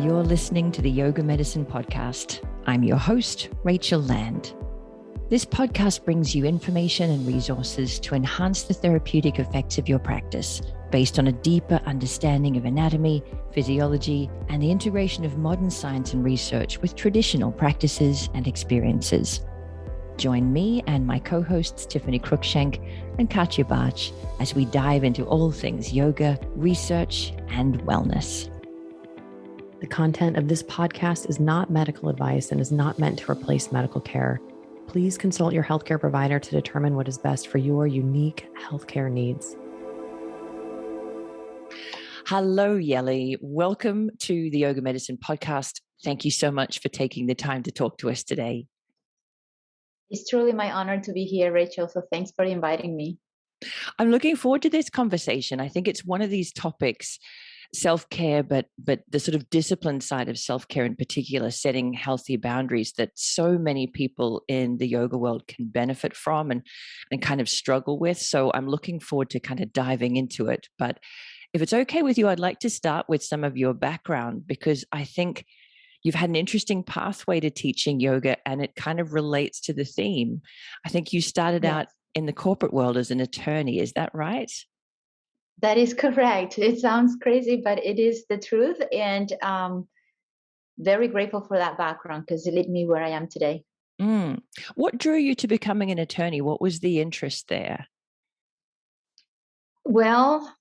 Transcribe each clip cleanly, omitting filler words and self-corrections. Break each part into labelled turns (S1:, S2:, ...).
S1: You're listening to the Yoga Medicine Podcast. I'm your host, Rachel Land. This podcast brings you information and resources to enhance the therapeutic effects of your practice based on a deeper understanding of anatomy, physiology, and the integration of modern science and research with traditional practices and experiences. Join me and my co-hosts Tiffany Cruikshank and Katya Bach as we dive into all things yoga, research, and wellness.
S2: The content of this podcast is not medical advice and is not meant to replace medical care. Please consult your healthcare provider to determine what is best for your unique healthcare needs.
S1: Hello, Yely. Welcome to the Yoga Medicine Podcast. Thank you so much for taking the time to talk to us today.
S3: It's truly my honor to be here, Rachel. So thanks for inviting me.
S1: I'm looking forward to this conversation. I think it's one of these topics, self-care, but the sort of discipline side of self-care in particular, setting healthy boundaries that so many people in the yoga world can benefit from and kind of struggle with. So I'm looking forward to kind of diving into it. But if it's okay with you, I'd like to start with some of your background, because I think you've had an interesting pathway to teaching yoga and it kind of relates to the theme. I think you started out in the corporate world as an attorney. Is that right?
S3: That is correct. It sounds crazy, but it is the truth. And very grateful for that background because it led me where I am today.
S1: What drew you to becoming an attorney? What was the interest there?
S3: Well,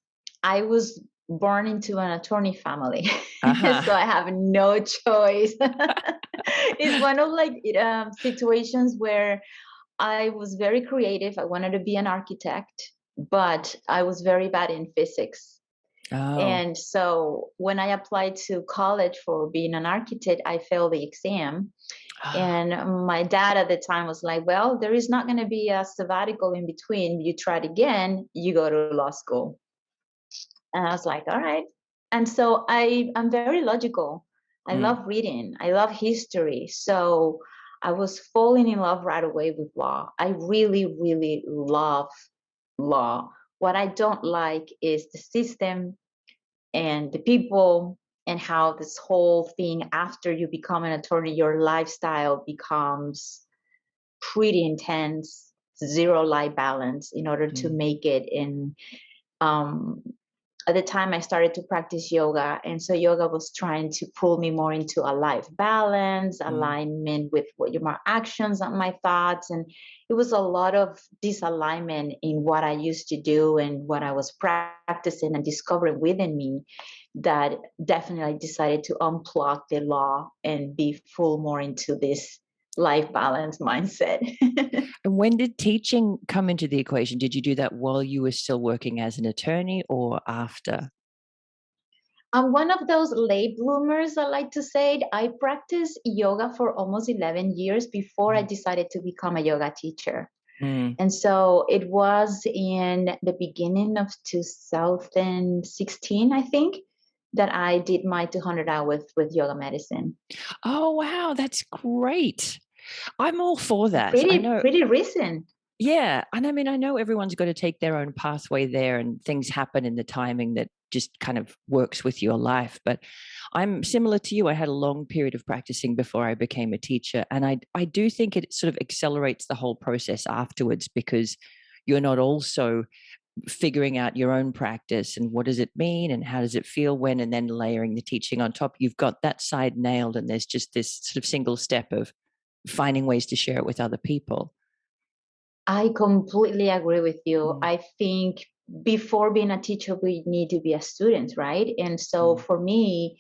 S3: I was born into an attorney family, so I have no choice. It's one of situations where I was very creative. I wanted to be an architect, but I was very bad in physics. And so when I applied to college for being an architect, I failed the exam. And my dad at the time was like, well, there is not going to be a sabbatical in between. You try it again, you go to law school. And I was like, all right. And so I'm very logical. I love reading. I love history. So I was falling in love right away with law. I really, really love law. What I don't like is the system and the people and how this whole thing, after you become an attorney, your lifestyle becomes pretty intense, zero life balance in order to make it in. At the time I started to practice yoga, and so yoga was trying to pull me more into a life balance, alignment with what my actions and my thoughts, and it was a lot of disalignment in what I used to do and what I was practicing and discovering within me, that definitely I decided to unplug the law and be full more into this life balance mindset.
S1: And when did teaching come into the equation? Did you do that while you were still working as an attorney or after?
S3: I'm one of those late bloomers, I like to say. I practiced yoga for almost 11 years before I decided to become a yoga teacher. And so it was in the beginning of 2016, I think, that I did my 200 hours with yoga medicine.
S1: Oh, wow. That's great. I'm all for that.
S3: Pretty recent.
S1: Yeah. And I mean, I know everyone's got to take their own pathway there and things happen in the timing that just kind of works with your life. But I'm similar to you. I had a long period of practicing before I became a teacher. And I do think it sort of accelerates the whole process afterwards, because you're not also figuring out your own practice and what does it mean and how does it feel when, and then layering the teaching on top. You've got that side nailed, and there's just this sort of single step of finding ways to share it with other people.
S3: I completely agree with you. I think before being a teacher, we need to be a student, right? And so for me,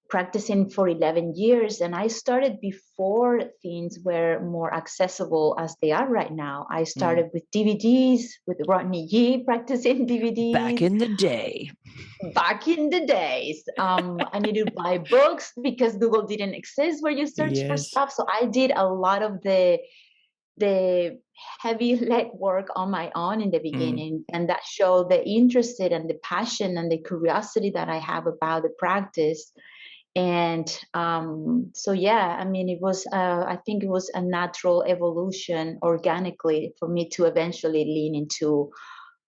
S3: practicing for 11 years, and I started before things were more accessible as they are right now. I started with DVDs, with Rodney Yee practicing DVDs.
S1: Back in the day.
S3: Back in the days. I needed to buy books because Google didn't exist where you search for stuff. So I did a lot of the heavy legwork on my own in the beginning, and that showed the interest and the passion and the curiosity that I have about the practice. And so yeah, I mean, it was I think it was a natural evolution organically for me to eventually lean into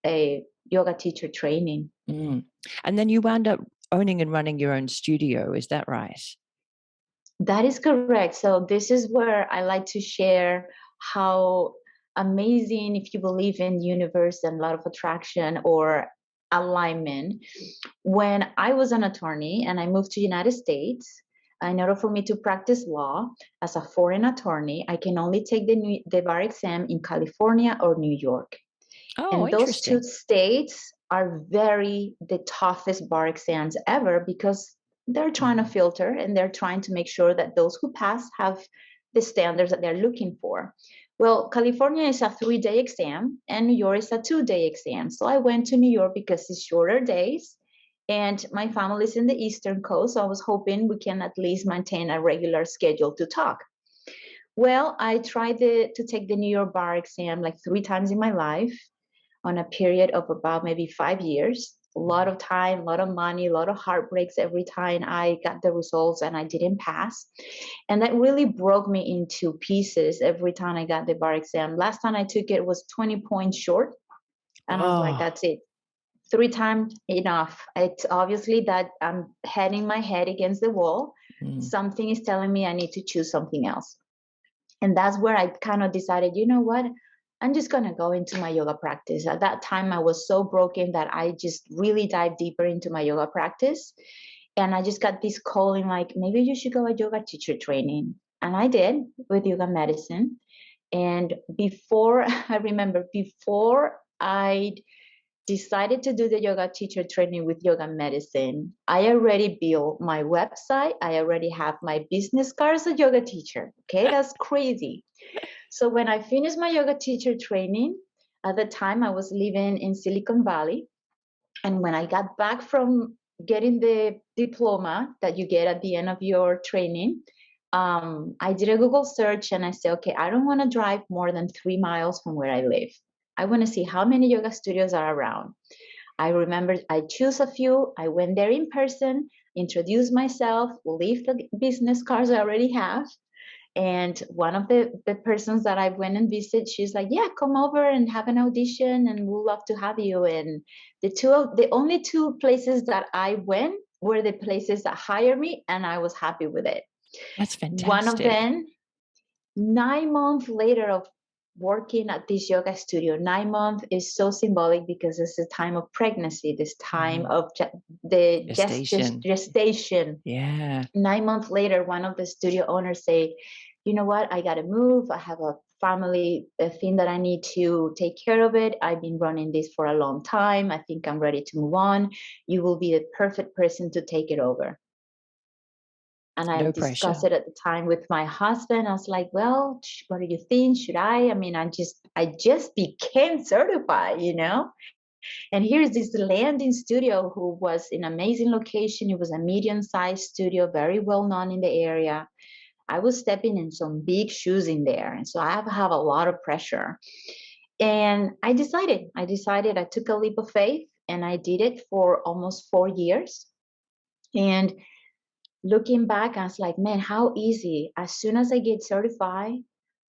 S3: a yoga teacher training.
S1: And then you wound up owning and running your own studio. Is that right?
S3: That is correct. So this is where I like to share how amazing, if you believe in universe and law of attraction or alignment. When I was an attorney and I moved to United States, in order for me to practice law as a foreign attorney, I can only take the bar exam in California or New York.
S1: Oh,
S3: And those two
S1: interesting.
S3: states are the toughest bar exams ever, because they're trying to filter and they're trying to make sure that those who pass have the standards that they're looking for. Well, California is a 3-day exam and New York is a 2-day exam. So I went to New York because it's shorter days and my family's in the Eastern Coast. So I was hoping we can at least maintain a regular schedule to talk. Well, I tried to take the New York bar exam like 3 times in my life on a period of about maybe 5 years. A lot of time, a lot of money, a lot of heartbreaks every time I got the results and I didn't pass. And that really broke me into pieces every time I got the bar exam. Last time I took it was 20 points short. And I was like, that's it. 3 times enough. It's obviously that I'm hitting my head against the wall. Something is telling me I need to choose something else. And that's where I kind of decided, you know what? I'm just going to go into my yoga practice. At that time, I was so broken that I just really dived deeper into my yoga practice. And I just got this calling like, maybe you should go a yoga teacher training. And I did with yoga medicine. And I remember before I decided to do the yoga teacher training with yoga medicine, I already built my website. I already have my business card as a yoga teacher. Okay, that's crazy. So when I finished my yoga teacher training, at the time I was living in Silicon Valley. And when I got back from getting the diploma that you get at the end of your training, I did a Google search and I said, okay, I don't want to drive more than 3 miles from where I live. I want to see how many yoga studios are around. I remember I chose a few. I went there in person, introduced myself, leave the business cards I already have. And one of the persons that I went and visited, she's like, yeah, come over and have an audition and we'll love to have you. And the only 2 places that I went were the places that hired me, and I was happy with it.
S1: That's fantastic.
S3: One of them, 9 months later of working at this yoga studio, 9 months is so symbolic because it's the time of pregnancy, this time of the gestation.
S1: Yeah.
S3: 9 months later, one of the studio owners say, you know what, I got to move. I have a family thing that I need to take care of it. I've been running this for a long time. I think I'm ready to move on. You will be the perfect person to take it over. And I discussed it at the time with my husband. I was like, well, what do you think? Should I? I mean, I just became certified, you know? And here's this landing studio who was in an amazing location. It was a medium-sized studio, very well known in the area. I was stepping in some big shoes in there. And so I have a lot of pressure. And I decided, I took a leap of faith and I did it for almost 4 years. And looking back, I was like, man, how easy. As soon as I get certified,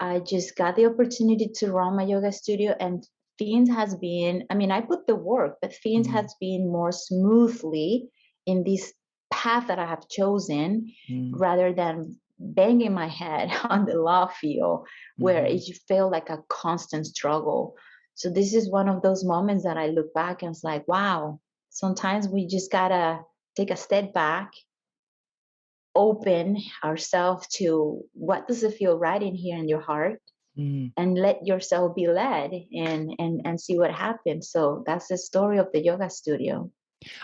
S3: I just got the opportunity to run my yoga studio, and things has been, I mean, I put the work, but things has been more smoothly in this path that I have chosen rather than banging my head on the law field where it felt like a constant struggle. So this is one of those moments that I look back and it's like, wow, sometimes we just gotta take a step back, open ourselves to what does it feel right in here in your heart, and let yourself be led and see what happens. So that's the story of the yoga studio.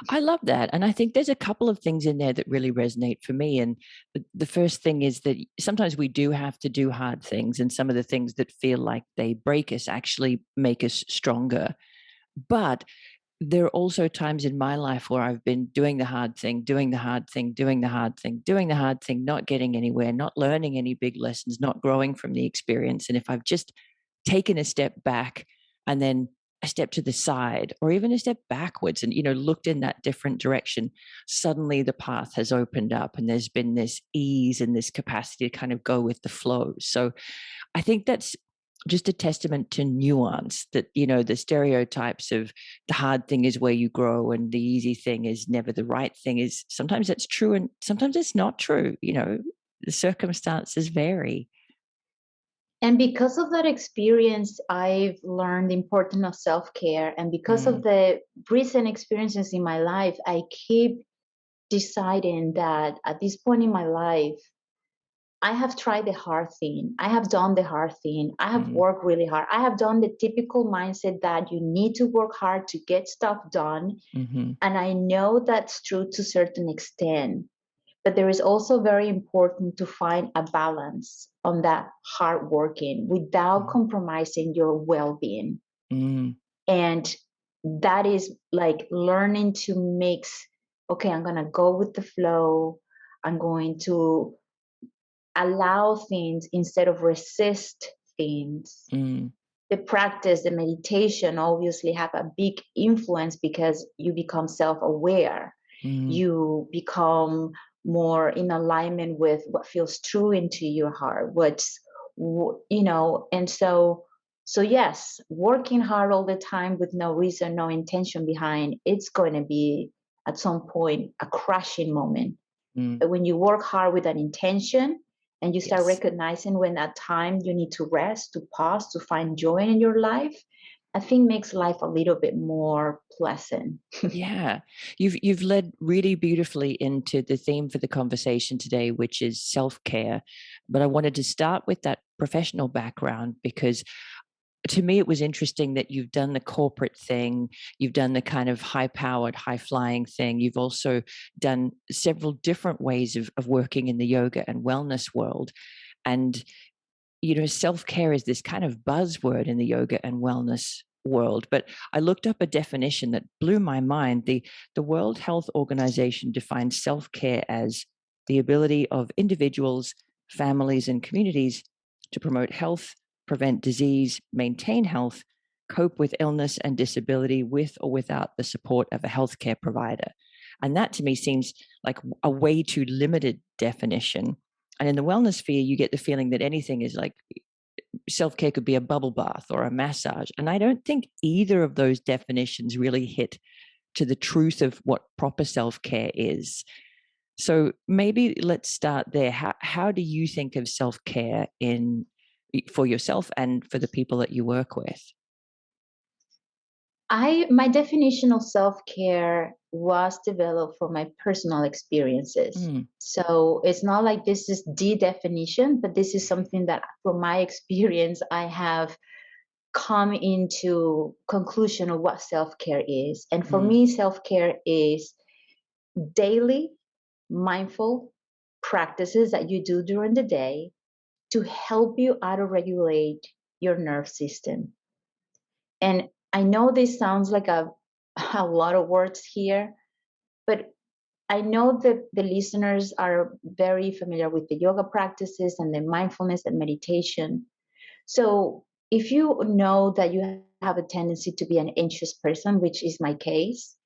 S1: I love that. And I think there's a couple of things in there that really resonate for me. And the first thing is that sometimes we do have to do hard things, and some of the things that feel like they break us actually make us stronger. But there are also times in my life where I've been doing the hard thing, doing the hard thing, doing the hard thing, doing the hard thing, not getting anywhere, not learning any big lessons, not growing from the experience. And if I've just taken a step back and then a step to the side or even a step backwards and, looked in that different direction, suddenly the path has opened up and there's been this ease and this capacity to kind of go with the flow. So I think that's just a testament to nuance, that, you know, the stereotypes of the hard thing is where you grow and the easy thing is never the right thing, is sometimes that's true and sometimes it's not true. You know, the circumstances vary.
S3: And because of that experience, I've learned the importance of self-care. And because of the recent experiences in my life, I keep deciding that at this point in my life, I have tried the hard thing. I have done the hard thing. I have worked really hard. I have done the typical mindset that you need to work hard to get stuff done. And I know that's true to a certain extent. But there is also very important to find a balance on that hard working without compromising your well-being. And that is like learning to mix, okay, I'm going to go with the flow. I'm going to allow things instead of resist things. The practice, the meditation obviously have a big influence because you become self-aware. You become more in alignment with what feels true into your heart, what's, you know, and so yes, working hard all the time with no reason, no intention behind, it's going to be at some point a crashing moment. But when you work hard with an intention and you start recognizing when at time you need to rest, to pause, to find joy in your life, I think makes life a little bit more pleasant.
S1: Yeah, you've led really beautifully into the theme for the conversation today, which is self-care. But I wanted to start with that professional background because to me, it was interesting that you've done the corporate thing, you've done the kind of high-powered, high-flying thing. You've also done several different ways of working in the yoga and wellness world. And, you know, self-care is this kind of buzzword in the yoga and wellness world. But I looked up a definition that blew my mind. The World Health Organization defines self-care as the ability of individuals, families, and communities to promote health, prevent disease, maintain health, cope with illness and disability with or without the support of a healthcare provider. And that to me seems like a way too limited definition. And in the wellness sphere, you get the feeling that anything is like self-care could be a bubble bath or a massage. And I don't think either of those definitions really hit to the truth of what proper self-care is. So maybe let's start there. How do you think of self-care for yourself and for the people that you work with?
S3: My definition of self-care was developed from my personal experiences. So it's not like this is the definition, but this is something that from my experience, I have come into conclusion of what self-care is. And for me, self-care is daily mindful practices that you do during the day to help you auto-regulate your nerve system. And I know this sounds like a lot of words here, but I know that the listeners are very familiar with the yoga practices and the mindfulness and meditation. So if you know that you have a tendency to be an anxious person, which is my case,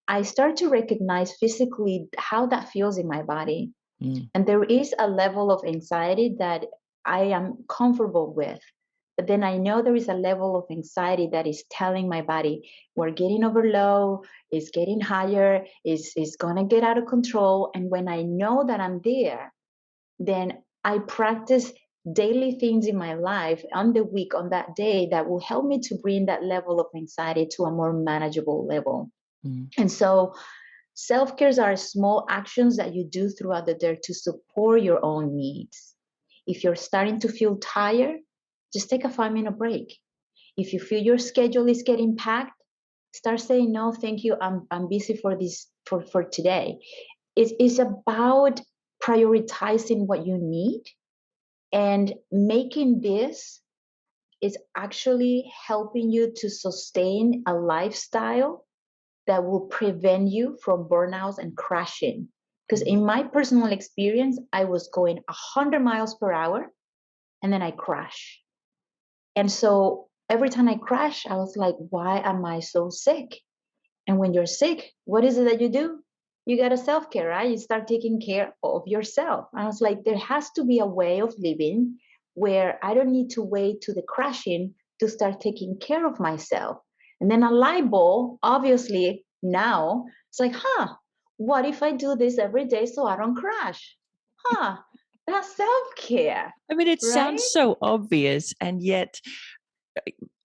S3: I start to recognize physically how that feels in my body. And there is a level of anxiety that I am comfortable with. But then I know there is a level of anxiety that is telling my body, we're getting over low, it's getting higher, it's going to get out of control. And when I know that I'm there, then I practice daily things in my life on the week, on that day, that will help me to bring that level of anxiety to a more manageable level. And so self-care are small actions that you do throughout the day to support your own needs. If you're starting to feel tired, just take a 5-minute break. If you feel your schedule is getting packed, start saying, no, thank you, I'm busy for today. It's about prioritizing what you need, and making this is actually helping you to sustain a lifestyle that will prevent you from burnouts and crashing. Because in my personal experience, I was going 100 miles per hour and then I crash. And so every time I crash, I was like, why am I so sick? And when you're sick, what is it that you do? You got to self-care, right? You start taking care of yourself. And I was like, there has to be a way of living where I don't need to wait to the crashing to start taking care of myself. And then a light bulb, obviously, now it's like, what if I do this every day so I don't crash? That's self-care.
S1: I mean, it
S3: right?
S1: sounds so obvious, and yet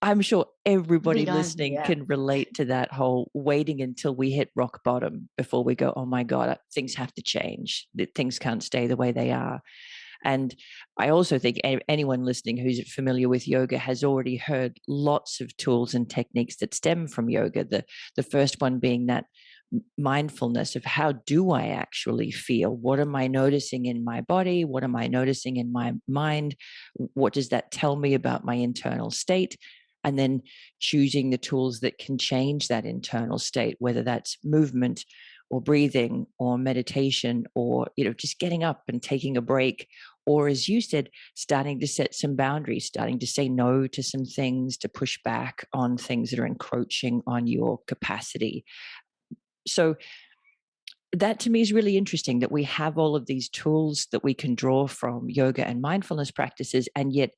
S1: I'm sure everybody listening can relate to that whole waiting until we hit rock bottom before we go, oh my God, things have to change. Things can't stay the way they are. And I also think anyone listening who's familiar with yoga has already heard lots of tools and techniques that stem from yoga. The first one being that mindfulness of how do I actually feel? What am I noticing in my body? What am I noticing in my mind? What does that tell me about my internal state? And then choosing the tools that can change that internal state, whether that's movement or breathing or meditation, or just getting up and taking a break, or as you said, starting to set some boundaries, starting to say no to some things, to push back on things that are encroaching on your capacity. So that to me is really interesting, that we have all of these tools that we can draw from yoga and mindfulness practices, and yet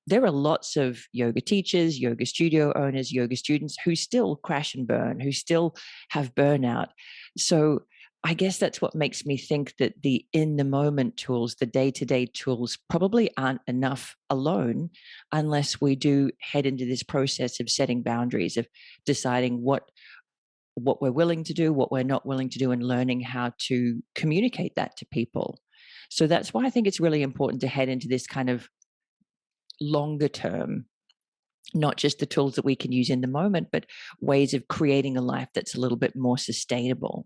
S1: there are lots of yoga teachers, yoga studio owners, yoga students who still crash and burn, who still have burnout. So I guess that's what makes me think that the in the moment tools, the day-to-day tools, probably aren't enough alone unless we do head into this process of setting boundaries, of deciding what we're willing to do, what we're not willing to do, and learning how to communicate that to people. So that's why I think it's really important to head into this kind of longer term, not just the tools that we can use in the moment, but ways of creating a life that's a little bit more sustainable.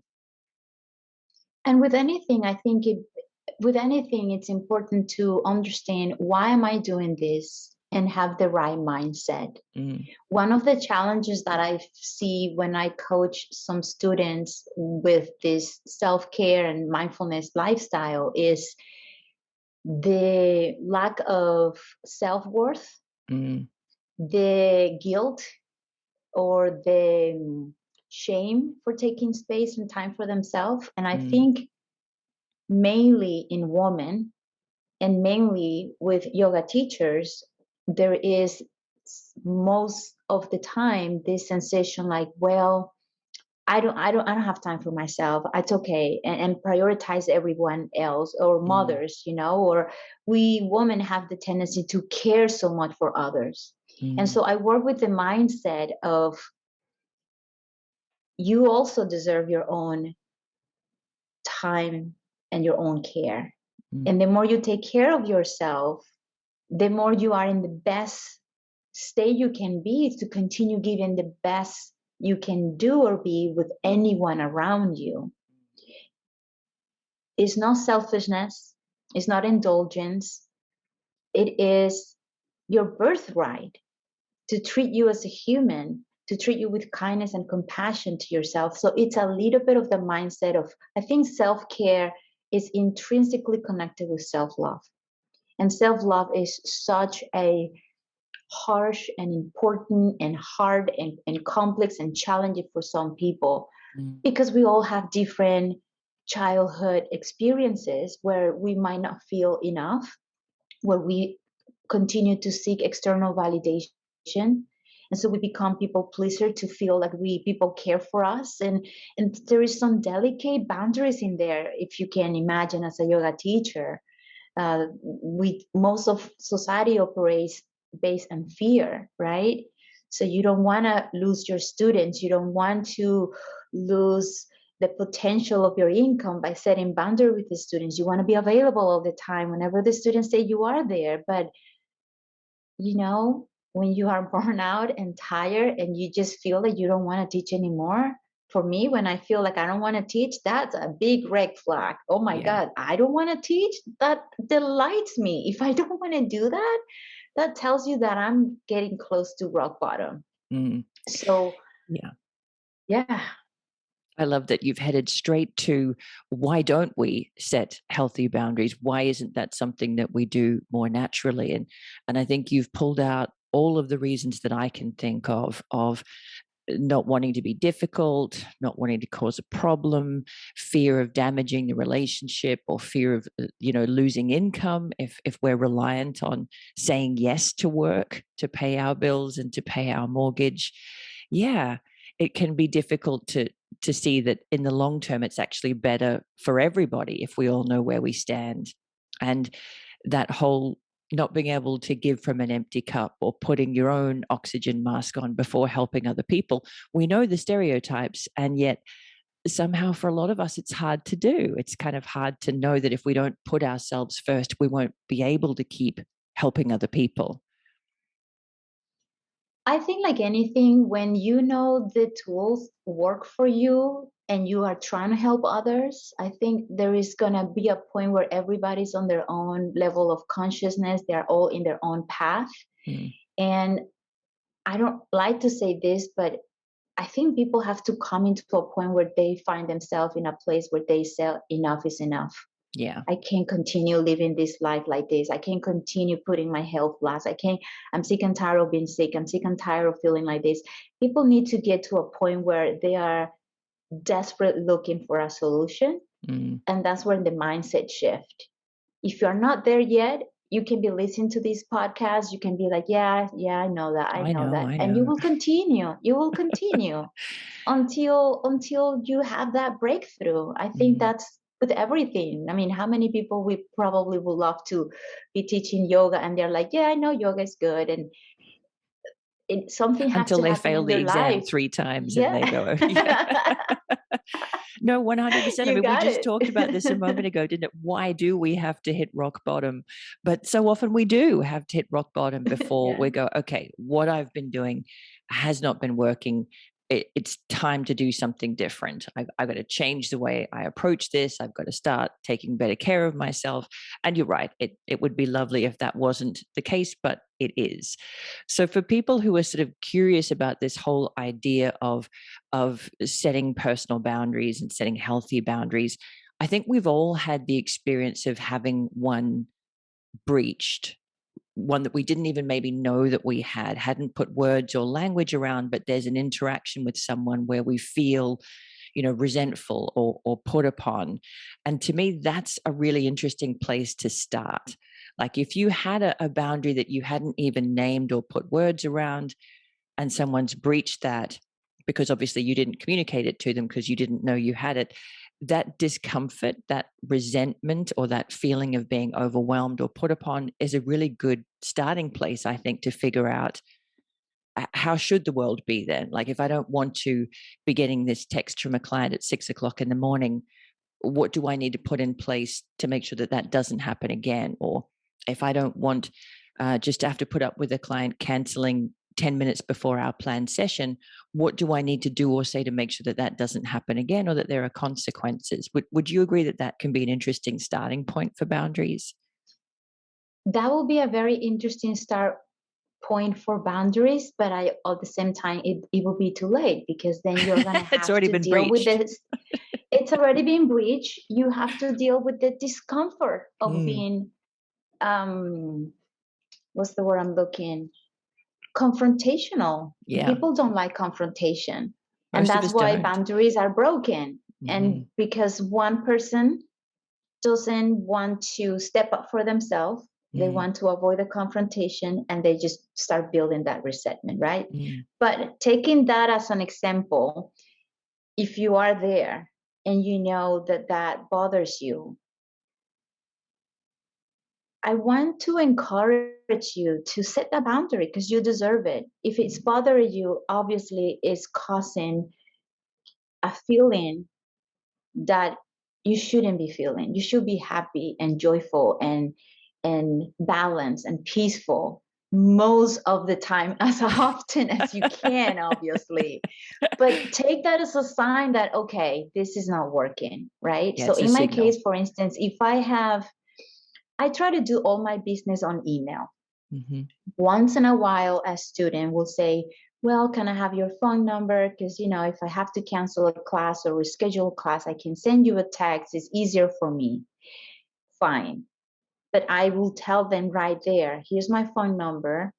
S3: And with anything, I think it's important to understand, why am I doing this, and have the right mindset. One of the challenges that I see when I coach some students with this self-care and mindfulness lifestyle is the lack of self-worth, the guilt or the shame for taking space and time for themselves. And I think mainly in women, and mainly with yoga teachers, there is most of the time this sensation like, well, I don't have time for myself. It's okay, and prioritize everyone else, or mothers, or we women have the tendency to care so much for others. And so I work with the mindset of, you also deserve your own time and your own care. And the more you take care of yourself, the more you are in the best state you can be to continue giving the best you can do or be with anyone around you. It's not selfishness. It's not indulgence. It is your birthright to treat you as a human, to treat you with kindness and compassion to yourself. So it's a little bit of the mindset of, I think self-care is intrinsically connected with self-love. And self-love is such a harsh and important and hard and complex and challenging for some people, because we all have different childhood experiences where we might not feel enough, where we continue to seek external validation. And so we become people pleaser to feel like people care for us. And there is some delicate boundaries in there, if you can imagine, as a yoga teacher. Most of society operates based on fear, right? So you don't want to lose your students. You don't want to lose the potential of your income by setting boundary with the students. You want to be available all the time whenever the students say you are there. But when you are burned out and tired and you just feel that you don't want to teach anymore, for me, when I feel like I don't want to teach, that's a big red flag. Oh my God, I don't want to teach? That delights me. If I don't want to do that, that tells you that I'm getting close to rock bottom. So, yeah.
S1: I love that you've headed straight to, why don't we set healthy boundaries? Why isn't that something that we do more naturally? And I think you've pulled out all of the reasons that I can think of not wanting to be difficult, not wanting to cause a problem, fear of damaging the relationship, or fear of losing income if we're reliant on saying yes to work to pay our bills and to pay our mortgage. Yeah, it can be difficult to see that in the long term it's actually better for everybody if we all know where we stand. And that whole not being able to give from an empty cup, or putting your own oxygen mask on before helping other people. We know the stereotypes, and yet somehow for a lot of us, it's hard to do. It's kind of hard to know that if we don't put ourselves first, we won't be able to keep helping other people.
S3: I think, like anything, when you know the tools work for you and you are trying to help others, I think there is going to be a point where everybody's on their own level of consciousness. They're all in their own path. And I don't like to say this, but I think people have to come into a point where they find themselves in a place where they say enough is enough.
S1: Yeah.
S3: I can't continue living this life like this. I can't continue putting my health last. I'm sick and tired of being sick. I'm sick and tired of feeling like this. People need to get to a point where they are desperate looking for a solution. And that's where the mindset shift. If you're not there yet, you can be listening to this podcast. You can be like, yeah, I know that. I know that. And you will continue. You will continue until you have that breakthrough. I think that's with everything. I mean, how many people we probably would love to be teaching yoga, and they're like, yeah, I know yoga is good, and something has
S1: until
S3: to
S1: they
S3: happen
S1: fail
S3: in
S1: the
S3: their
S1: exam
S3: life.
S1: 3 times,
S3: Yeah.
S1: and they go, yeah. No, 100%. I mean, we just talked about this a moment ago, didn't it? Why do we have to hit rock bottom? But so often we do have to hit rock bottom before we go, okay, what I've been doing has not been working. It's time to do something different. I've got to change the way I approach this. I've got to start taking better care of myself. And you're right. It would be lovely if that wasn't the case, but it is. So for people who are sort of curious about this whole idea of setting personal boundaries and setting healthy boundaries, I think we've all had the experience of having one breached, one that we didn't even maybe know that we hadn't put words or language around, but there's an interaction with someone where we feel, resentful or put upon. And to me, that's a really interesting place to start. Like if you had a boundary that you hadn't even named or put words around, and someone's breached that because obviously you didn't communicate it to them because you didn't know you had it, that discomfort, that resentment, or that feeling of being overwhelmed or put upon is a really good starting place, I think, to figure out how should the world be then? Like if I don't want to be getting this text from a client at 6:00 in the morning, what do I need to put in place to make sure that that doesn't happen again? Or if I don't want just to have to put up with a client canceling 10 minutes before our planned session, what do I need to do or say to make sure that that doesn't happen again, or that there are consequences? Would you agree that that can be an interesting starting point for boundaries?
S3: That will be a very interesting start point for boundaries, but at the same time, it will be too late, because then you're going to have to deal with this. It's already been breached. You have to deal with the discomfort of being, what's the word I'm looking? Confrontational.
S1: Yeah.
S3: People don't like confrontation.
S1: Most
S3: and that's why
S1: don't.
S3: Boundaries are broken. And because one person doesn't want to step up for themselves, they want to avoid the confrontation, and they just start building that resentment, right? But taking that as an example, if you are there and you know that that bothers you, I want to encourage you to set a boundary, because you deserve it. If it's bothering you, obviously it's causing a feeling that you shouldn't be feeling. You should be happy and joyful and balanced and peaceful most of the time, as often as you can, obviously. But take that as a sign that, okay, this is not working, right?
S1: Yeah,
S3: so in my
S1: signal.
S3: case, for instance, if I try to do all my business on email. Once in a while, a student will say, well, can I have your phone number? Because, if I have to cancel a class or reschedule a class, I can send you a text. It's easier for me. Fine. But I will tell them right there, here's my phone number.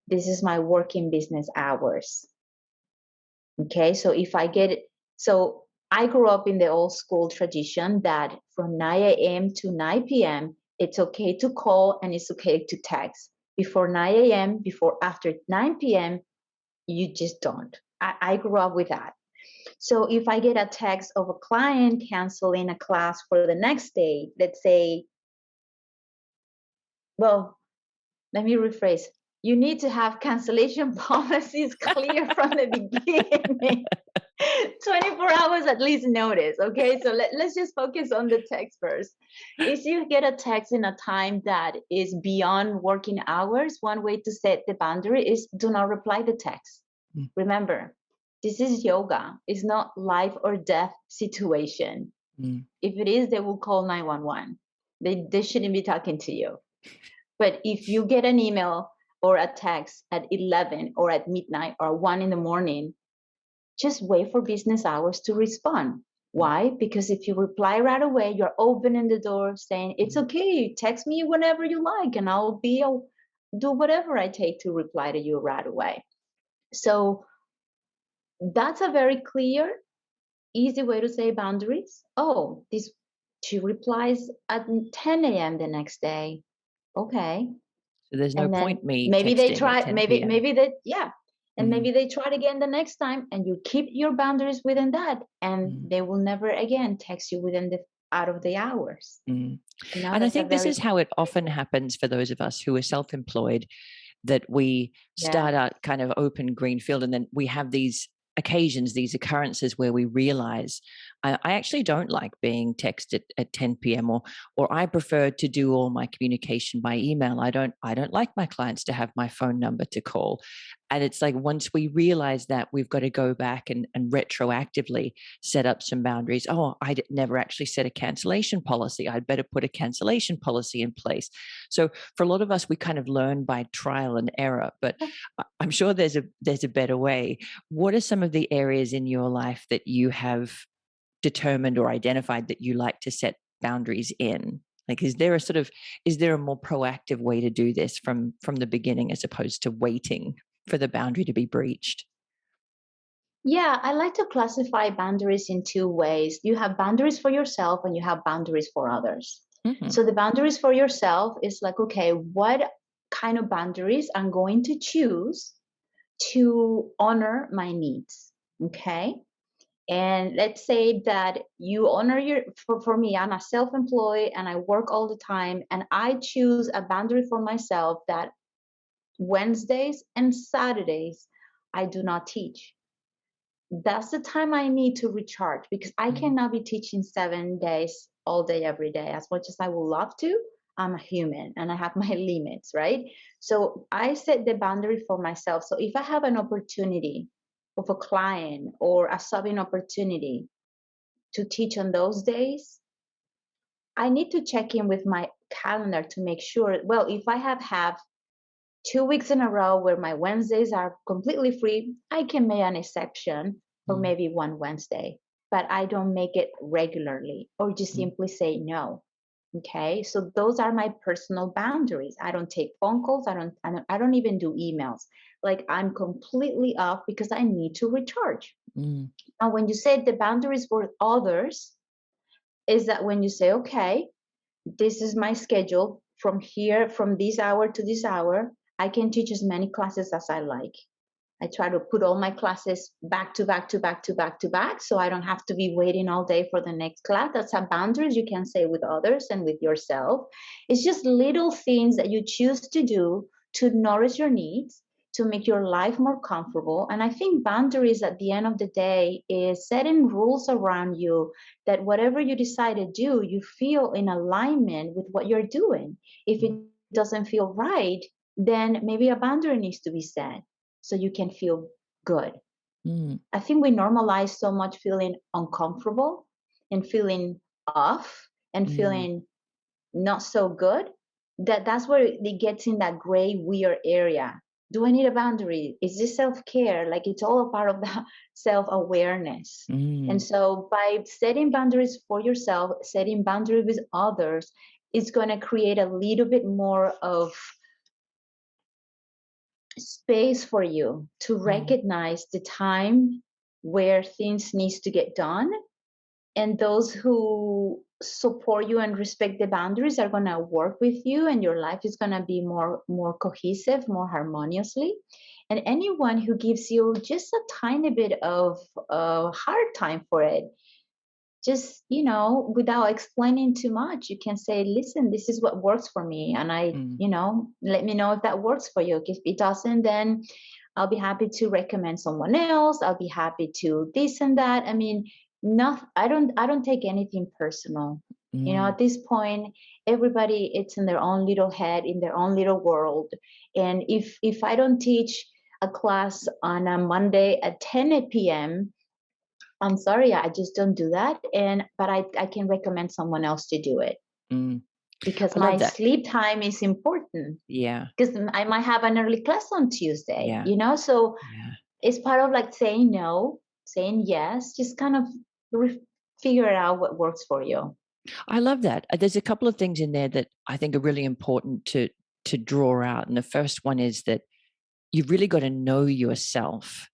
S3: This is my working business hours. Okay, so if I get it, so I grew up in the old school tradition that from 9 a.m. to 9 p.m., it's okay to call and it's okay to text. Before 9 a.m., before after 9 p.m., you just don't. I grew up with that. So if I get a text of a client canceling a class for the next day, let's say, well, let me rephrase. You need to have cancellation policies clear from the beginning. 24 hours at least notice. Okay, so let's just focus on the text first. If you get a text in a time that is beyond working hours, one way to set the boundary is do not reply the text. Remember, this is yoga. It's not life or death situation. If it is, they will call 911. They shouldn't be talking to you. But if you get an email or a text at 11 or at midnight or 1 in the morning, just wait for business hours to respond. Why? Because if you reply right away, you're opening the door saying, it's okay, text me whenever you like, and I'll do whatever I take to reply to you right away. So that's a very clear, easy way to say boundaries. Oh, she replies at 10 a.m. the next day. Okay.
S1: So there's no point me
S3: maybe they
S1: texting
S3: try,
S1: at 10 p.m.
S3: maybe they, yeah. And maybe they try it again the next time, and you keep your boundaries within that, and they will never again text you within out of the hours.
S1: And I think this is how it often happens for those of us who are self-employed, that we start out kind of open green field, and then we have these occasions, these occurrences where we realize I actually don't like being texted at 10 p.m. or I prefer to do all my communication by email. I don't like my clients to have my phone number to call. And it's like, once we realize that, we've got to go back and retroactively set up some boundaries. Oh, I never actually set a cancellation policy. I'd better put a cancellation policy in place. So for a lot of us, we kind of learn by trial and error, but I'm sure there's a better way. What are some of the areas in your life that you have determined or identified that you like to set boundaries in? Like, is there a more proactive way to do this from the beginning, as opposed to waiting for the boundary to be breached?
S3: Yeah, I like to classify boundaries in two ways. You have boundaries for yourself and you have boundaries for others. So the boundaries for yourself is like, okay, what kind of boundaries I'm going to choose to honor my needs? Okay. And let's say that you honor for me, I'm a self-employed and I work all the time, and I choose a boundary for myself that Wednesdays and Saturdays, I do not teach. That's the time I need to recharge, because I cannot be teaching 7 days all day, every day. As much as I would love to, I'm a human and I have my limits, right? So I set the boundary for myself. So if I have an opportunity of a client or a subbing opportunity to teach on those days, I need to check in with my calendar to make sure, well, if I have 2 weeks in a row where my Wednesdays are completely free, I can make an exception for maybe one Wednesday, but I don't make it regularly or just simply say no. Okay, so those are my personal boundaries. I don't take phone calls. I don't even do emails. Like, I'm completely off because I need to recharge. Now, when you say the boundaries for others, is that when you say, okay, this is my schedule from here, from this hour to this hour, I can teach as many classes as I like. I try to put all my classes back to back to back to back to back, so I don't have to be waiting all day for the next class. That's a boundaries you can say with others and with yourself. It's just little things that you choose to do to nourish your needs, to make your life more comfortable. And I think boundaries at the end of the day is setting rules around you that whatever you decide to do, you feel in alignment with what you're doing. If it doesn't feel right, then maybe a boundary needs to be set so you can feel good. I think we normalize so much feeling uncomfortable and feeling off and feeling not so good, that's where it gets in that gray, weird area. Do I need a boundary? Is this self-care? Like, it's all a part of the self-awareness. And so by setting boundaries for yourself, setting boundaries with others, it's going to create a little bit more of space for you to recognize the time where things needs to get done, and those who support you and respect the boundaries are going to work with you, and your life is going to be more cohesive, more harmoniously. And anyone who gives you just a tiny bit of a hard time for it, just, without explaining too much, you can say, listen, this is what works for me, and let me know if that works for you. If it doesn't, then I'll be happy to recommend someone else. I'll be happy to this and that. I mean, I don't take anything personal. At this point, everybody, it's in their own little head, in their own little world. And if I don't teach a class on a Monday at 10 p.m., I'm sorry, I just don't do that. But I can recommend someone else to do it. Because my sleep time is important.
S1: Yeah.
S3: Because I might have an early class on Tuesday, so it's part of like saying no, saying yes, just kind of figure out what works for you.
S1: I love that. There's a couple of things in there that I think are really important to draw out. And the first one is that you've really got to know yourself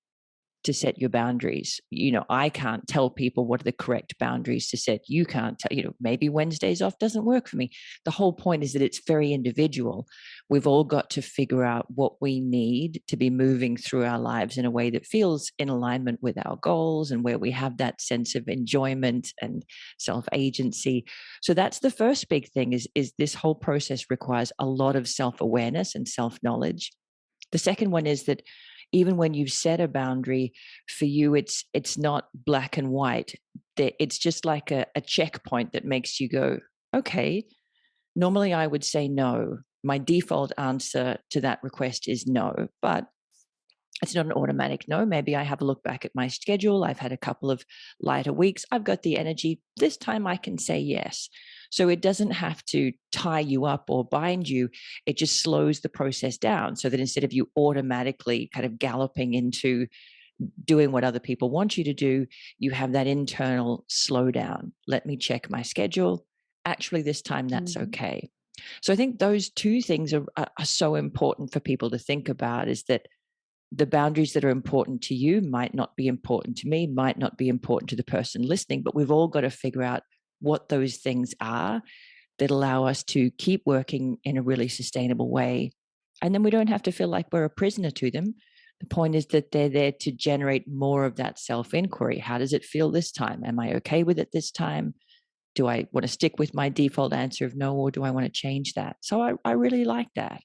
S1: to set your boundaries. I can't tell people what are the correct boundaries to set. You can't tell, maybe Wednesdays off doesn't work for me. The whole point is that it's very individual. We've all got to figure out what we need to be moving through our lives in a way that feels in alignment with our goals and where we have that sense of enjoyment and self-agency. So that's the first big thing is this whole process requires a lot of self-awareness and self-knowledge. The second one is that even when you've set a boundary, for you, it's not black and white. It's just like a checkpoint that makes you go, okay, normally I would say no. My default answer to that request is no, but it's not an automatic no. Maybe I have a look back at my schedule. I've had a couple of lighter weeks. I've got the energy. This time I can say yes. So it doesn't have to tie you up or bind you. It just slows the process down so that instead of you automatically kind of galloping into doing what other people want you to do, you have that internal slowdown. Let me check my schedule. Actually, this time that's okay. So I think those two things are so important for people to think about, is that the boundaries that are important to you might not be important to me, might not be important to the person listening, but we've all got to figure out what those things are that allow us to keep working in a really sustainable way. And then we don't have to feel like we're a prisoner to them. The point is that they're there to generate more of that self-inquiry. How does it feel this time? Am I okay with it this time? Do I want to stick with my default answer of no, or do I want to change that? So I really like that.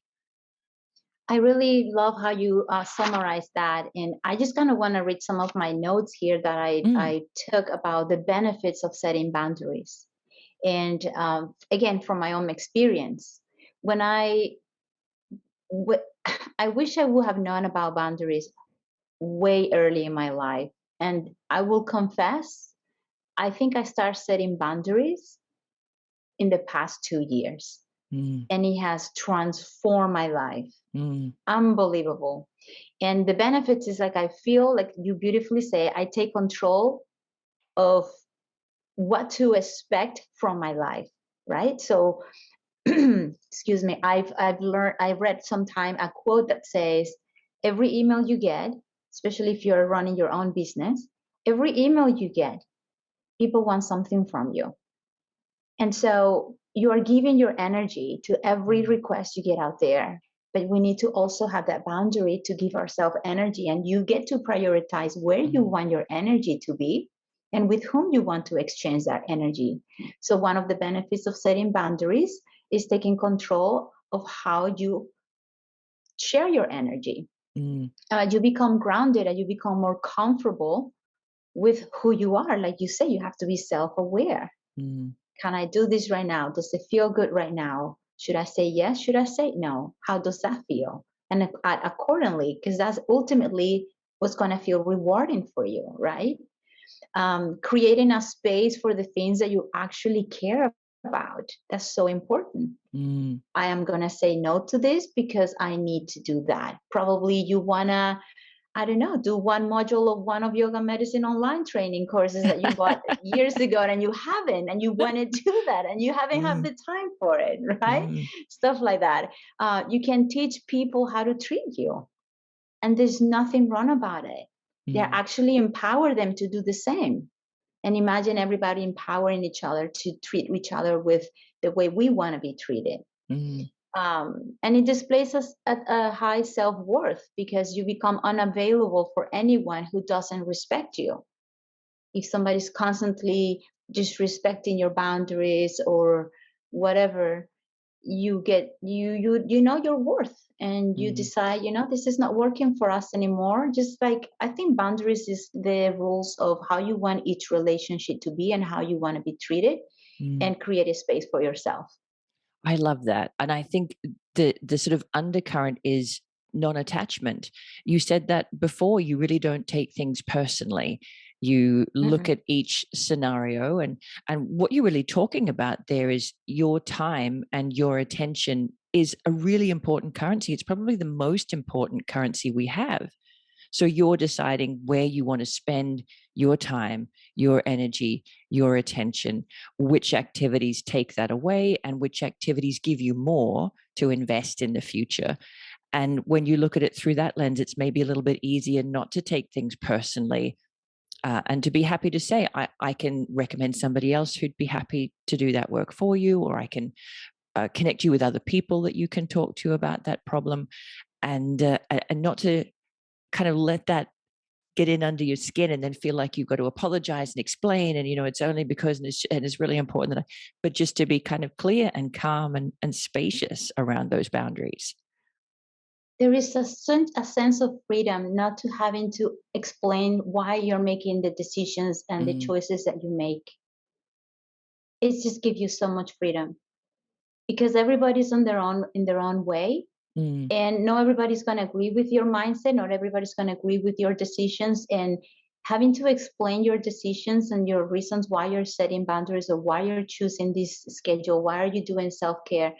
S3: I really love how you summarize that. And I just kind of want to read some of my notes here that I took about the benefits of setting boundaries. And again, from my own experience, when I wish I would have known about boundaries way early in my life. And I will confess, I think I started setting boundaries in the past 2 years. And it has transformed my life. Unbelievable. And the benefits is like, I feel like you beautifully say, I take control of what to expect from my life, right? So, excuse me, I read sometime a quote that says, every email you get, especially if you're running your own business, every email you get, people want something from you. And so you are giving your energy to every request you get out there. But we need to also have that boundary to give ourselves energy. And you get to prioritize where you want your energy to be and with whom you want to exchange that energy. So one of the benefits of setting boundaries is taking control of how you share your energy. You become grounded and you become more comfortable with who you are. Like you say, you have to be self-aware. Can I do this right now? Does it feel good right now? Should I say yes? Should I say no? How does that feel? And accordingly, because that's ultimately what's going to feel rewarding for you, right? Creating a space for the things that you actually care about. That's so important. I am going to say no to this because I need to do that. Probably you want to, I don't know, do one module of one of yoga medicine online training courses that you bought years ago and you haven't, and you want to do that and you haven't had the time for it, right? Stuff like that. You can teach people how to treat you, and there's nothing wrong about it. They're actually empower them to do the same. And imagine everybody empowering each other to treat each other with the way we want to be treated. And it displays us at a high self-worth, because you become unavailable for anyone who doesn't respect you. If somebody's constantly disrespecting your boundaries or whatever, you know your worth, and you decide, this is not working for us anymore. Just like, I think boundaries is the rules of how you want each relationship to be and how you want to be treated, and create a space for yourself.
S1: I love that. And I think the sort of undercurrent is non-attachment. You said that before, you really don't take things personally. You look at each scenario, and what you're really talking about there is your time and your attention is a really important currency. It's probably the most important currency we have. So you're deciding where you want to spend your time, your energy, your attention, which activities take that away, and which activities give you more to invest in the future. And when you look at it through that lens, it's maybe a little bit easier not to take things personally, and to be happy to say, I can recommend somebody else who'd be happy to do that work for you, or I can connect you with other people that you can talk to about that problem, and not to kind of let that get in under your skin and then feel like you've got to apologize and explain, and it's only because, and it's really important that but just to be kind of clear and calm and spacious around those boundaries.
S3: There is a sense of freedom, not to having to explain why you're making the decisions and the choices that you make. It just gives you so much freedom, because everybody's in their own way. And not everybody's going to agree with your mindset. Not everybody's going to agree with your decisions. And having to explain your decisions and your reasons why you're setting boundaries, or why you're choosing this schedule, why are you doing self-care,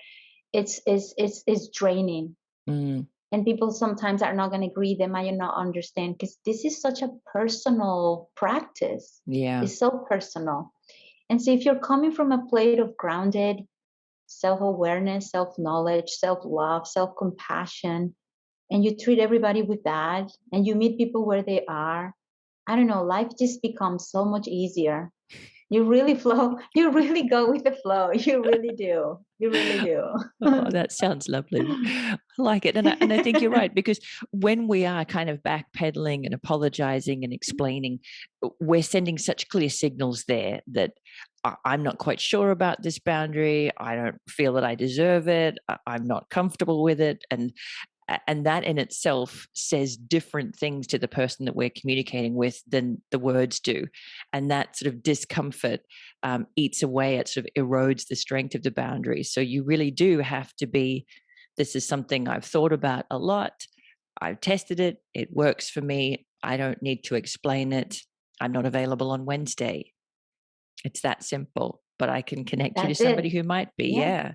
S3: it's draining. And people sometimes are not going to agree. They might not understand, because this is such a personal practice.
S1: Yeah.
S3: It's so personal. And so if you're coming from a place of grounded self-awareness, self-knowledge, self-love, self-compassion, and you treat everybody with that, and you meet people where they are, I don't know, life just becomes so much easier. You really flow. You really go with the flow. You really do. You really do.
S1: Oh, that sounds lovely. I like it. And I think you're right, because when we are kind of backpedaling and apologizing and explaining, we're sending such clear signals there that I'm not quite sure about this boundary. I don't feel that I deserve it. I'm not comfortable with it. And that in itself says different things to the person that we're communicating with than the words do. And that sort of discomfort eats away, it sort of erodes the strength of the boundaries. So you really do have to be, this is something I've thought about a lot. I've tested it. It works for me. I don't need to explain it. I'm not available on Wednesday. It's that simple, but I can connect you to somebody who might be. Yeah.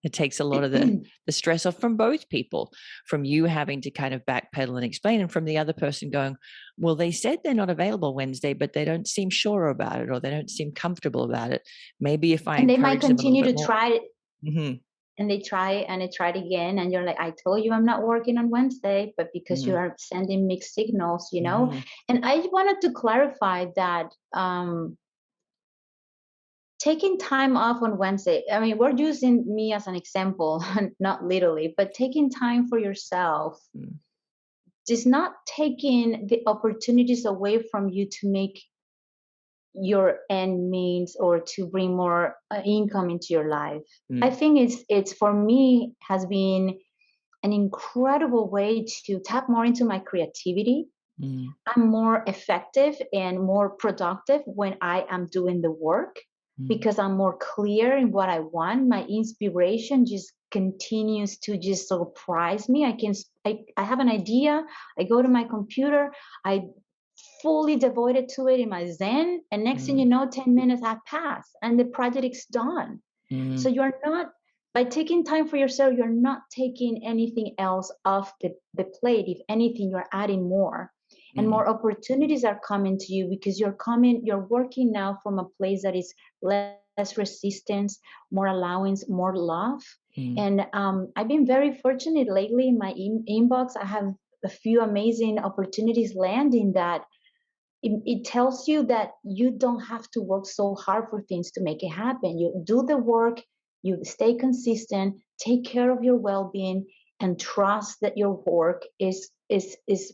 S1: It takes a lot of the stress off from both people, from you having to kind of backpedal and explain, and from the other person going, well, they said they're not available Wednesday, but they don't seem sure about it, or they don't seem comfortable about it. Maybe if I
S3: and they might
S1: encourage them a little
S3: continue
S1: bit
S3: to
S1: more.
S3: try it. And they try and they try it again, and you're like, I told you I'm not working on Wednesday, but because you are sending mixed signals, And I wanted to clarify that taking time off on Wednesday, I mean, we're using me as an example, not literally, but taking time for yourself is not taking the opportunities away from you to make your end means, or to bring more income into your life. I think it's for me has been an incredible way to tap more into my creativity. I'm more effective and more productive when I am doing the work, because I'm more clear in what I want. My inspiration just continues to just surprise me. I have an idea, I go to my computer, I fully devoted to it in my Zen, and next thing you know, 10 minutes have passed and the project is done. So you're not, by taking time for yourself, you're not taking anything else off the plate. If anything, you're adding more. And more opportunities are coming to you, because you're working now from a place that is less resistance, more allowance, more love. And I've been very fortunate lately in my inbox. I have a few amazing opportunities landing that it tells you that you don't have to work so hard for things to make it happen. You do the work, you stay consistent, take care of your well-being, and trust that your work is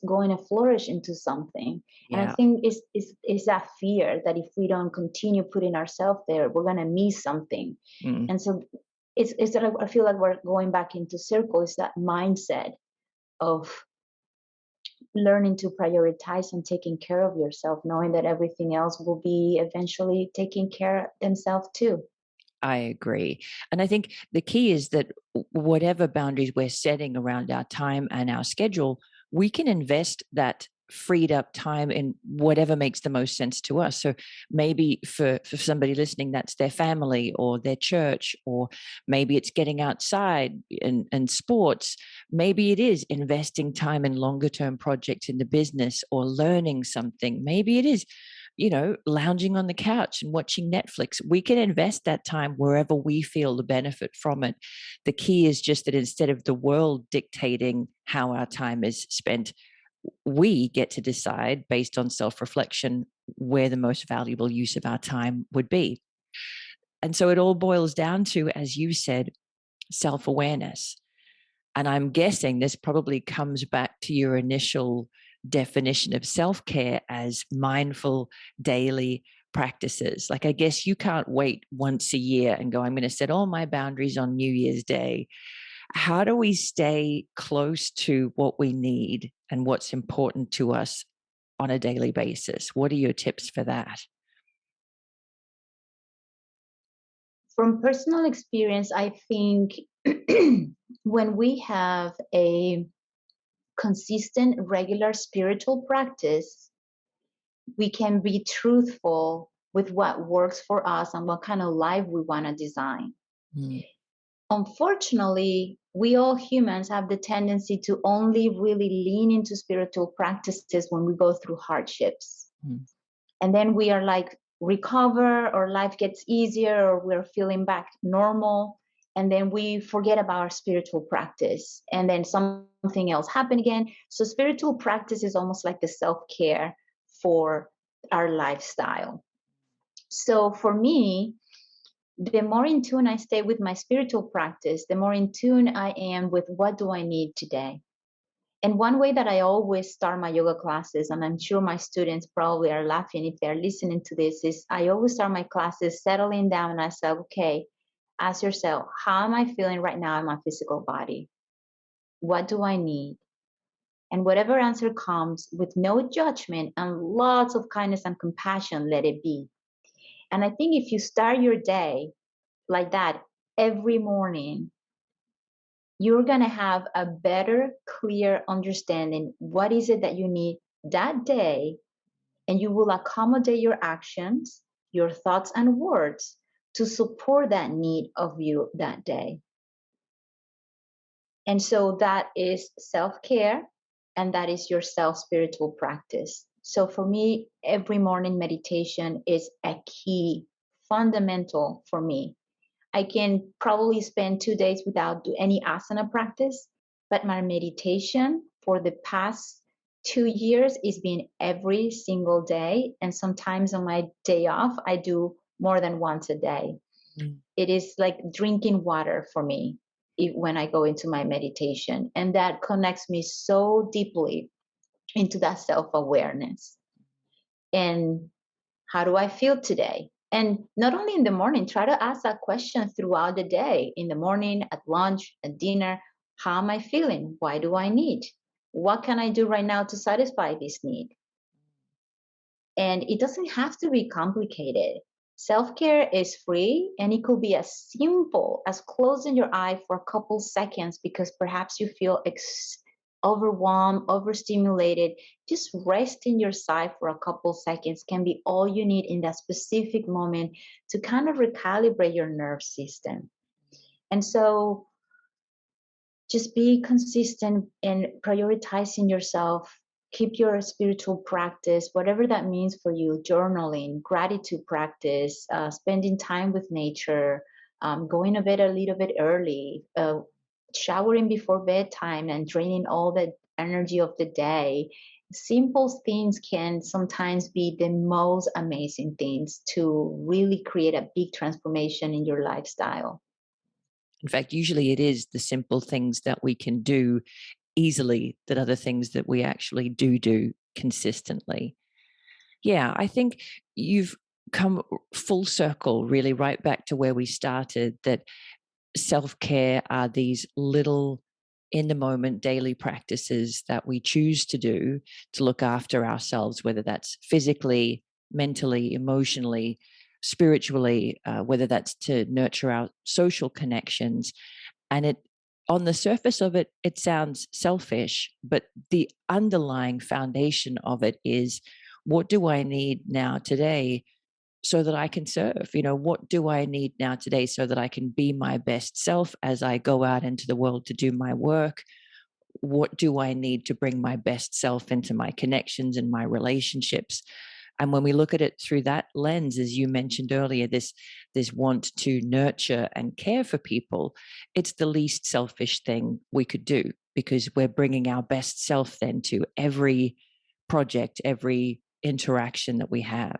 S3: going to flourish into something. And I think it's that fear that if we don't continue putting ourselves there, we're going to miss something. And so it's that I feel like we're going back into circle. It's that mindset of learning to prioritize and taking care of yourself, knowing that everything else will be eventually taking care of themselves too.
S1: I agree. And I think the key is that whatever boundaries we're setting around our time and our schedule, we can invest that freed up time in whatever makes the most sense to us. So maybe for somebody listening, that's their family or their church, or maybe it's getting outside and sports. Maybe it is investing time in longer term projects in the business or learning something. Maybe it is, lounging on the couch and watching Netflix. We can invest that time wherever we feel the benefit from it. The key is just that instead of the world dictating how our time is spent, we get to decide based on self-reflection where the most valuable use of our time would be. And so it all boils down to, as you said, self-awareness. And I'm guessing this probably comes back to your initial definition of self-care as mindful daily practices. Like, I guess you can't wait once a year and go, I'm going to set all my boundaries on New Year's Day. How do we stay close to what we need and what's important to us on a daily basis? What are your tips for that?
S3: From personal experience, I think when we have a consistent, regular spiritual practice, we can be truthful with what works for us and what kind of life we want to design. Unfortunately, we all humans have the tendency to only really lean into spiritual practices when we go through hardships. And then we are like, recover, or life gets easier, or we're feeling back normal. And then we forget about our spiritual practice. And then something else happened again. So spiritual practice is almost like the self-care for our lifestyle. So for me, the more in tune I stay with my spiritual practice, the more in tune I am with what do I need today. And one way that I always start my yoga classes, and I'm sure my students probably are laughing if they're listening to this, is I always start my classes settling down and I say, okay, ask yourself, how am I feeling right now in my physical body? What do I need? And whatever answer comes, with no judgment and lots of kindness and compassion, let it be. And I think if you start your day like that every morning, you're going to have a better, clear understanding what is it that you need that day, and you will accommodate your actions, your thoughts and words to support that need of you that day. And so that is self-care, and that is your self-spiritual practice. So for me, every morning meditation is a key, fundamental for me. I can probably spend 2 days without any asana practice, but my meditation for the past 2 years is been every single day. And sometimes on my day off, I do more than once a day. It is like drinking water for me when I go into my meditation. And that connects me so deeply into that self-awareness. And how do I feel today? And not only in the morning, try to ask that question throughout the day, in the morning, at lunch, at dinner. How am I feeling? Why do I need? What can I do right now to satisfy this need? And it doesn't have to be complicated. Self-care is free, and it could be as simple as closing your eye for a couple seconds because perhaps you feel overwhelmed, overstimulated. Just resting your side for a couple seconds can be all you need in that specific moment to kind of recalibrate your nerve system. And so just be consistent in prioritizing yourself. Keep your spiritual practice, whatever that means for you, journaling, gratitude practice, spending time with nature, going to bed a little bit early, showering before bedtime and draining all the energy of the day, simple things can sometimes be the most amazing things to really create a big transformation in your lifestyle.
S1: In fact, usually it is the simple things that we can do easily that are the things that we actually do consistently. Yeah, I think you've come full circle, really, right back to where we started, that self-care are these little in the moment daily practices that we choose to do to look after ourselves, whether that's physically, mentally, emotionally, spiritually, whether that's to nurture our social connections. And it, on the surface of it, it sounds selfish, but the underlying foundation of it is, what do I need now today so that I can serve? What do I need now today so that I can be my best self as I go out into the world to do my work? What do I need to bring my best self into my connections and my relationships? And when we look at it through that lens, as you mentioned earlier, this want to nurture and care for people, it's the least selfish thing we could do, because we're bringing our best self then to every project, every interaction that we have.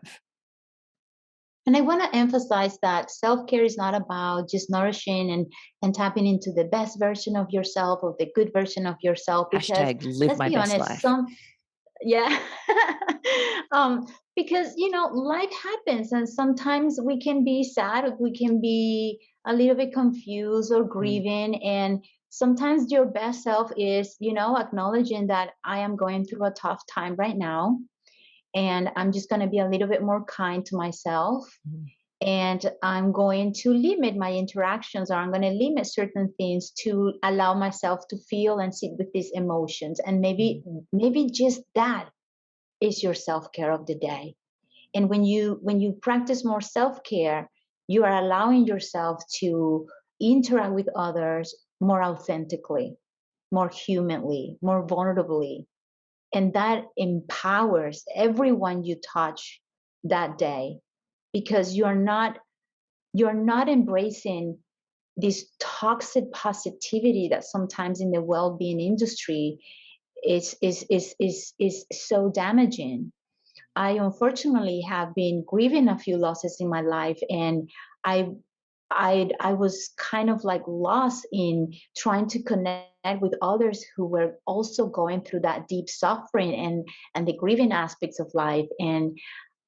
S3: And I want to emphasize that self-care is not about just nourishing and tapping into the best version of yourself or the good version of yourself, because
S1: Hashtag live
S3: let's
S1: my
S3: be
S1: best
S3: honest,
S1: life.
S3: yeah. Because life happens, and sometimes we can be sad, we can be a little bit confused or grieving, and sometimes your best self is acknowledging that I am going through a tough time right now, and I'm just going to be a little bit more kind to myself. And I'm going to limit my interactions, or I'm going to limit certain things to allow myself to feel and sit with these emotions. And maybe just that is your self-care of the day. And when you practice more self-care, you are allowing yourself to interact with others more authentically, more humanly, more vulnerably. And that empowers everyone you touch that day, because you're not embracing this toxic positivity that sometimes in the well-being industry is so damaging. I unfortunately have been grieving a few losses in my life, and I I was kind of like lost in trying to connect with others who were also going through that deep suffering and the grieving aspects of life. And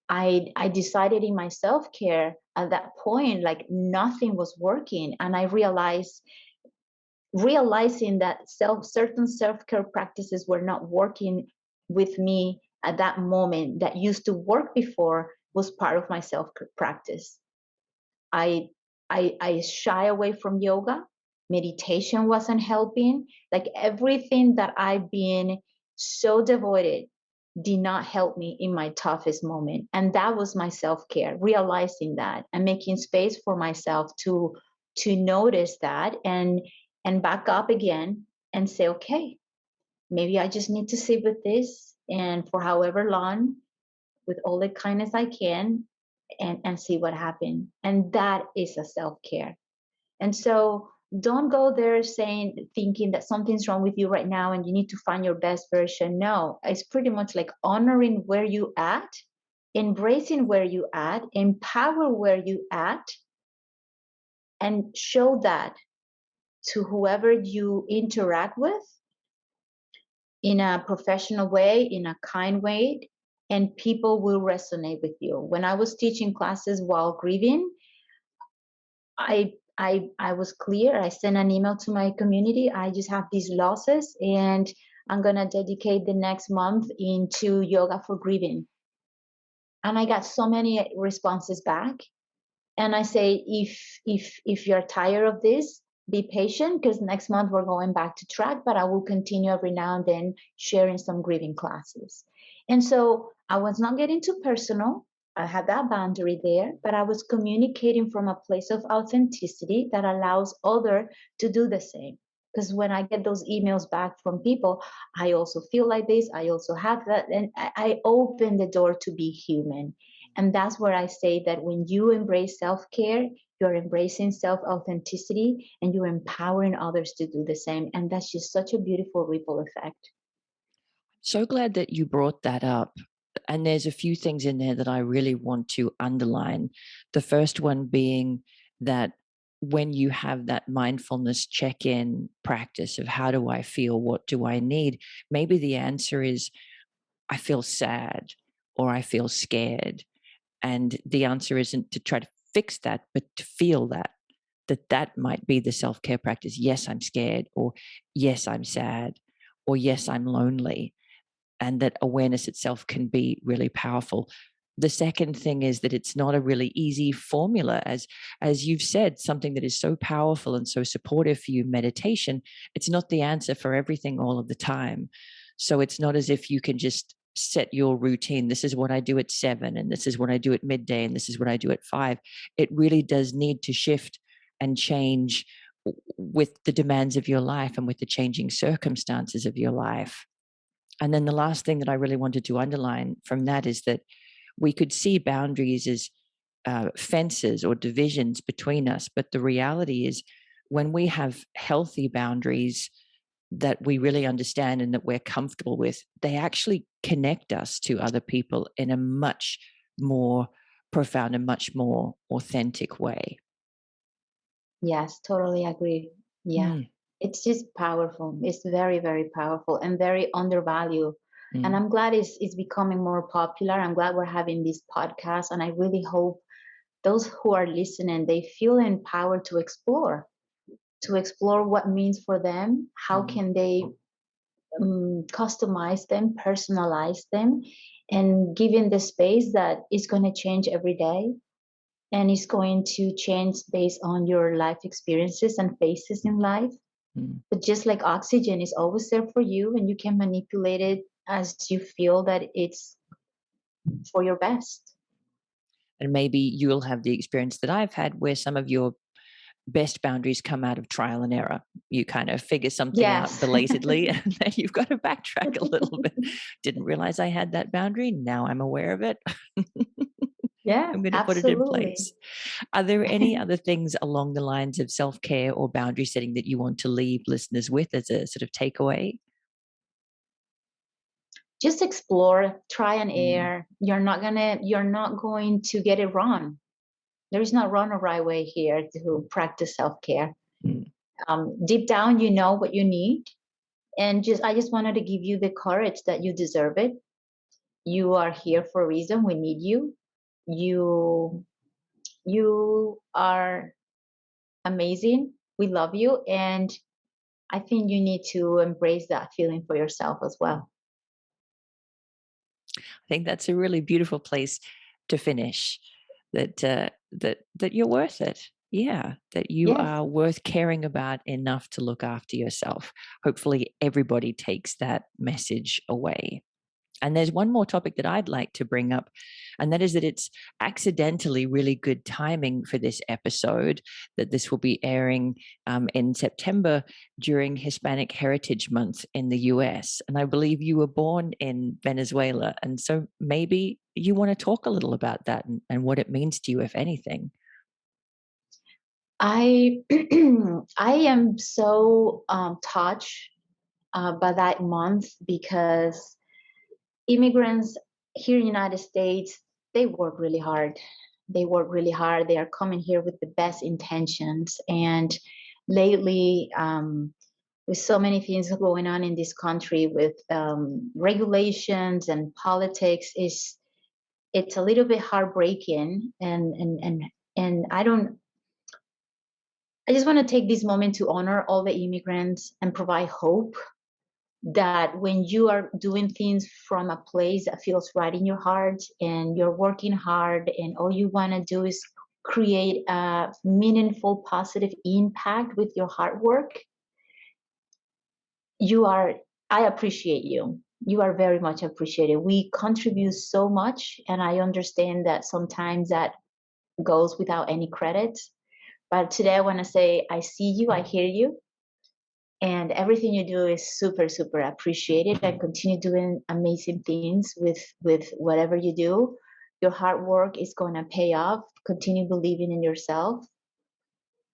S3: I decided in my self-care at that point, like nothing was working. And I realizing that certain self-care practices were not working with me at that moment that used to work before was part of my self-care practice. I, I shy away from yoga. Meditation wasn't helping. Like everything that I've been so devoted did not help me in my toughest moment. And that was my self-care, realizing that and making space for myself to notice that and back up again and say, okay, maybe I just need to sit with this and for however long, with all the kindness I can, and see what happened. And that is a self-care. And so don't go there thinking that something's wrong with you right now and you need to find your best version. No, it's pretty much like honoring where you at, embracing where you at, empower where you at, and show that to whoever you interact with in a professional way, in a kind way, and people will resonate with you. When I was teaching classes while grieving, I was clear. I sent an email to my community. I just have these losses, and I'm gonna dedicate the next month into yoga for grieving. And I got so many responses back. And I say, if you're tired of this, be patient, because next month we're going back to track, but I will continue every now and then sharing some grieving classes. And so I was not getting too personal. I had that boundary there, but I was communicating from a place of authenticity that allows others to do the same. Because when I get those emails back from people, I also feel like this, I also have that, and I open the door to be human. And that's where I say that when you embrace self-care, you're embracing self-authenticity and you're empowering others to do the same. And that's just such a beautiful ripple effect.
S1: So glad that you brought that up. And there's a few things in there that I really want to underline. The first one being that when you have that mindfulness check in practice of how do I feel, what do I need, maybe the answer is I feel sad or I feel scared. And the answer isn't to try to fix that, but to feel that might be the self-care practice. Yes, I'm scared, or yes, I'm sad, or yes, I'm lonely. And that awareness itself can be really powerful. The second thing is that it's not a really easy formula, as you've said, something that is so powerful and so supportive for you, meditation. It's not the answer for everything all of the time. So it's not as if you can just set your routine. This is what I do at 7, and this is what I do at midday, and this is what I do at 5. It really does need to shift and change with the demands of your life and with the changing circumstances of your life. And then the last thing that I really wanted to underline from that is that we could see boundaries as fences or divisions between us. But the reality is, when we have healthy boundaries that we really understand and that we're comfortable with, they actually connect us to other people in a much more profound and much more authentic way.
S3: Yes, totally agree. Yeah.
S1: Mm,
S3: It's just powerful. It's very, very powerful and very undervalued. And
S1: mm,
S3: I'm glad it's becoming more popular. I'm glad we're having this podcast. And I really hope those who are listening, they feel empowered to explore what means for them. How
S1: mm.
S3: can they customize them, personalize them, and given the space that is going to change every day and is going to change based on your life experiences and phases in life.
S1: Mm.
S3: But just like oxygen is always there for you, and you can manipulate it as you feel that it's for your best.
S1: And maybe you'll have the experience that I've had where some of your best boundaries come out of trial and error. You kind of figure something out
S3: Yes.
S1: belatedly and then you've got to backtrack a little bit. Didn't realize I had that boundary. Now I'm aware of it.
S3: Yeah,
S1: I'm going to put it in
S3: absolutely.
S1: place. Are there any other things along the lines of self care or boundary setting that you want to leave listeners with as a sort of takeaway?
S3: Just explore, try and
S1: Mm,
S3: err. You're not going to get it wrong. There is no wrong or right way here to practice self-care.
S1: mm.
S3: Deep down, you know what you need. And I just wanted to give you the courage that you deserve it. You are here for a reason. We need you. You you are amazing. We love you. And I think you need to embrace that feeling for yourself as well.
S1: I think that's a really beautiful place to finish. That you're worth it. Yeah, that you
S3: Yes.
S1: are worth caring about enough to look after yourself. Hopefully, everybody takes that message away. And there's one more topic that I'd like to bring up, and that is that it's accidentally really good timing for this episode, that this will be airing in September during Hispanic Heritage Month in the US. And I believe you were born in Venezuela. And so maybe you want to talk a little about that and what it means to you, if anything.
S3: I I am so touched by that month because immigrants here in the United States, they work really hard. They work really hard. They are coming here with the best intentions. And lately, with so many things going on in this country with regulations and politics, it's a little bit heartbreaking. And I just want to take this moment to honor all the immigrants and provide hope that when you are doing things from a place that feels right in your heart and you're working hard and all you want to do is create a meaningful positive impact with your hard work, I appreciate you. You are very much appreciated. We contribute so much, and I understand that sometimes that goes without any credit. But today I want to say I see you, I hear you, and everything you do is super, super appreciated, and continue doing amazing things with whatever you do. Your hard work is going to pay off. Continue believing in yourself,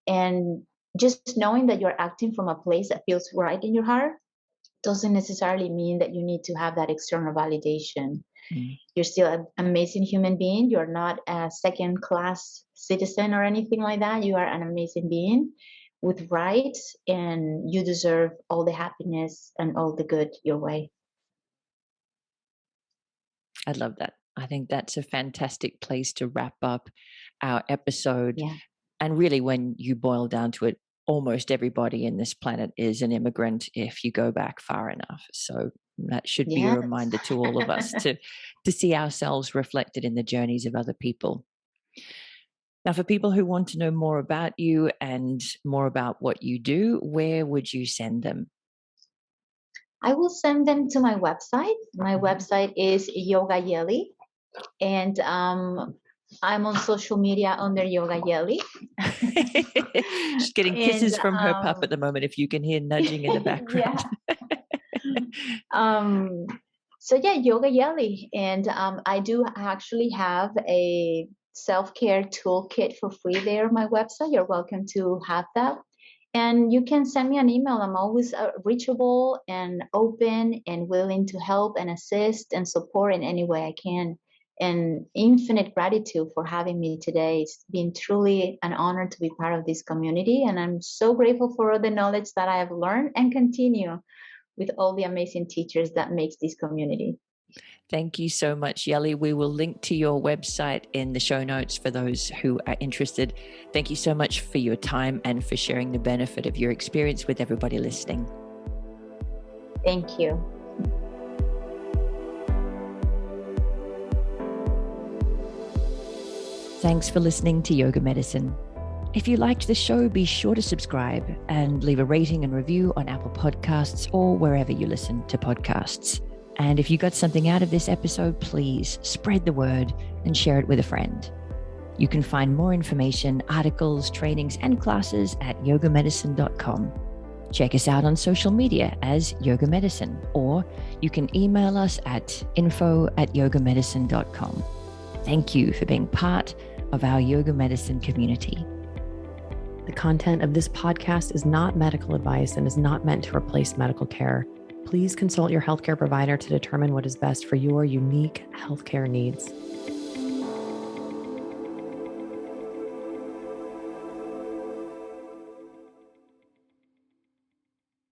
S3: and just knowing that you're acting from a place that feels right in your heart, doesn't necessarily mean that you need to have that external validation.
S1: Mm.
S3: You're still an amazing human being. You're not a second-class citizen or anything like that. You are an amazing being with rights, and you deserve all the happiness and all the good your way.
S1: I love that. I think that's a fantastic place to wrap up our episode.
S3: Yeah.
S1: And really, when you boil down to it, almost everybody in this planet is an immigrant if you go back far enough. So that should be a reminder to all of us to see ourselves reflected in the journeys of other people. Now, for people who want to know more about you and more about what you do, where would you send them?
S3: I will send them to my website. My website is Yoga Yely, and I'm on social media under Yoga Yely.
S1: She's getting kisses from her pup at the moment, if you can hear nudging in the background.
S3: So yeah, Yoga Yely. And I do actually have a self-care toolkit for free there on my website. You're welcome to have that. And you can send me an email. I'm always reachable and open and willing to help and assist and support in any way I can. And infinite gratitude for having me today. It's been truly an honor to be part of this community. And I'm so grateful for all the knowledge that I have learned and continue with all the amazing teachers that makes this community.
S1: Thank you so much, Yely. We will link to your website in the show notes for those who are interested. Thank you so much for your time and for sharing the benefit of your experience with everybody listening.
S3: Thank you.
S1: Thanks for listening to Yoga Medicine. If you liked the show, be sure to subscribe and leave a rating and review on Apple Podcasts or wherever you listen to podcasts. And if you got something out of this episode, please spread the word and share it with a friend. You can find more information, articles, trainings, and classes at yogamedicine.com. Check us out on social media as Yoga Medicine, or you can email us at info@yogamedicine.com. Thank you for being part of our Yoga Medicine community.
S2: The content of this podcast is not medical advice and is not meant to replace medical care. Please consult your healthcare provider to determine what is best for your unique healthcare needs.